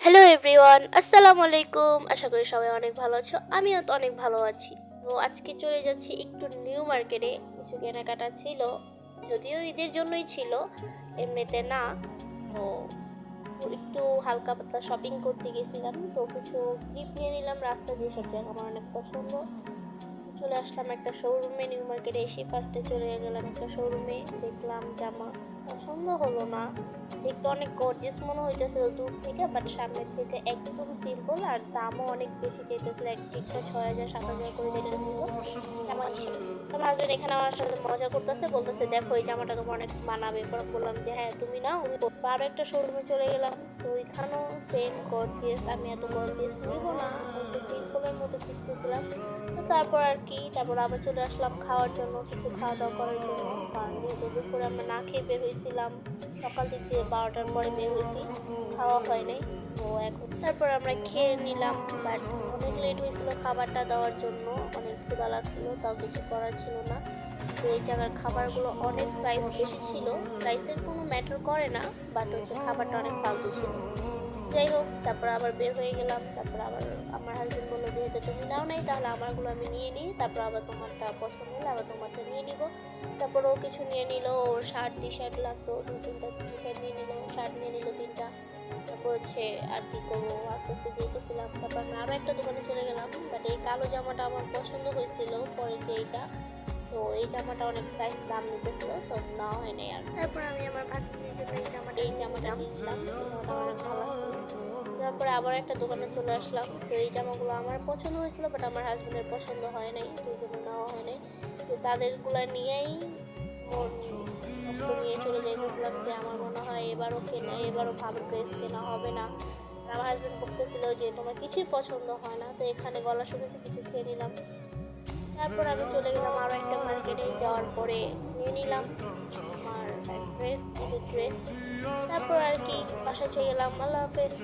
Hello everyone, আসসালামু আলাইকুম। আশা করি সবাই অনেক ভালো আছো, আমিও তো অনেক ভালো আছি। তো আজকে চলে যাচ্ছি একটু নিউ মার্কেটে, কিছু কেনাকাটা ছিল, যদিও ঈদের জন্যই ছিল, এমনিতে না। তো একটু হালকা পাতলা শপিং করতে গেছিলাম, তো কিছু ক্লিপ নিয়ে নিলাম। রাস্তা দিয়ে সব জায়গা আমার অনেক পছন্দ। চলে আসলাম একটা শোরুমে, নিউ মার্কেটে এসে ফার্স্টে চলে গেলাম একটা শোরুমে। দেখলাম জামা, পছন্দ হলো না। দেখতে অনেক গর্জিয়াস মনে হইতেছিল দূর থেকে, বাট সামনের থেকে একদম সিম্পল, আর দামও অনেক বেশি চাইতেছিল। একটা 6,000 7,000 করে চাইতেছিল জামা হিসেবে। আমার হাজবেন্ড এখানে আমার সাথে মজা করতেছে, বলতেছে দেখো এই জামাটা তোমার অনেক মানাবে। পরে বললাম যে হ্যাঁ তুমি নাও। আরও একটা শোরুমে চলে গেলাম, তো ওইখানেও সেম গর্জিয়াস। আমি এত গর্জিয়াস নিব না, একটু সিম্পলের মতো খুঁজতেছিলাম। তো তারপর আর কি, তারপর আবার চলে আসলাম খাওয়ার জন্য, কিছু খাওয়া দাওয়া করার জন্য। কারণ যেহেতু দুপুরে আমরা না খেয়ে বের হয়েছিলাম, সকাল দিক দিয়ে 12টার পরে বের হয়েছি, খাওয়া হয় নাই। তো এখন তারপর আমরা খেয়ে নিলাম, বাট অনেক লেট হয়েছিল খাবারটা দেওয়ার জন্য, অনেক ক্ষুধা লাগছিল, তাও কিছু করার ছিল না। তো এই জায়গার খাবারগুলো অনেক প্রাইস বেশি ছিল। প্রাইসের কোনো ম্যাটার করে না, বাট হচ্ছে খাবারটা অনেক ফালতু ছিল। যাই হোক, তারপর আবার বের হয়ে গেলাম। তারপর আবার আমার হাজবেন্ড বললো যেহেতু তুমি নাও নাই, তাহলে আমারগুলো আমি নিয়ে নিই, তারপর আবার তোমারটা পছন্দ হলে আবার তোমারটা নিয়ে নিব। তারপর ও কিছু নিয়ে নিল, ওর শার্ট টি শার্ট লাগতো, 2-3টা টি শার্ট নিয়ে নিল, শার্ট নিয়ে নিল 3টা। তারপর হচ্ছে আর কি করবো, আস্তে আস্তে যেতেছিলাম। তারপর আমি আরও একটা দোকানে চলে গেলাম, বাট এই কালো জামাটা আমার পছন্দ হয়েছিল পরে যে এইটা। তো এই জামাটা অনেক প্রাইস দাম নিতেছিল, তো নেওয়া হয় নাই। আর তারপর আমি আমার ভাতিজির জন্য এই জামাটা নিয়েছিলাম, জামাটা অনেক ভালো ছিল। তারপরে আবার একটা দোকানে চলে আসলাম। তো এই জামাগুলো আমার পছন্দ হয়েছিল, বাট আমার হাজবেন্ডের পছন্দ হয় নাই, তো এই জন্য নেওয়া হয় নাই। তো তাদেরগুলো নিয়েই মন কষ্ট নিয়ে চলে যাইতেছিলাম যে আমার মনে হয় এবারও ভালো ড্রেস কেনা হবে না। আর আমার হাজবেন্ড বলতেছিল যে তোমার কিছুই পছন্দ হয় না। তো এখানে গলা শুনেছি, কিছু খেয়ে নিলাম। তারপর আমি চলে গেলাম আরও একটা মার্কেটে, যাওয়ার পরে নিয়ে নিলাম আমার ড্রেস, ঈদের ড্রেস। তারপর আর কি বাসায় চলে গেলাম। আল্লাহ হাফেজ।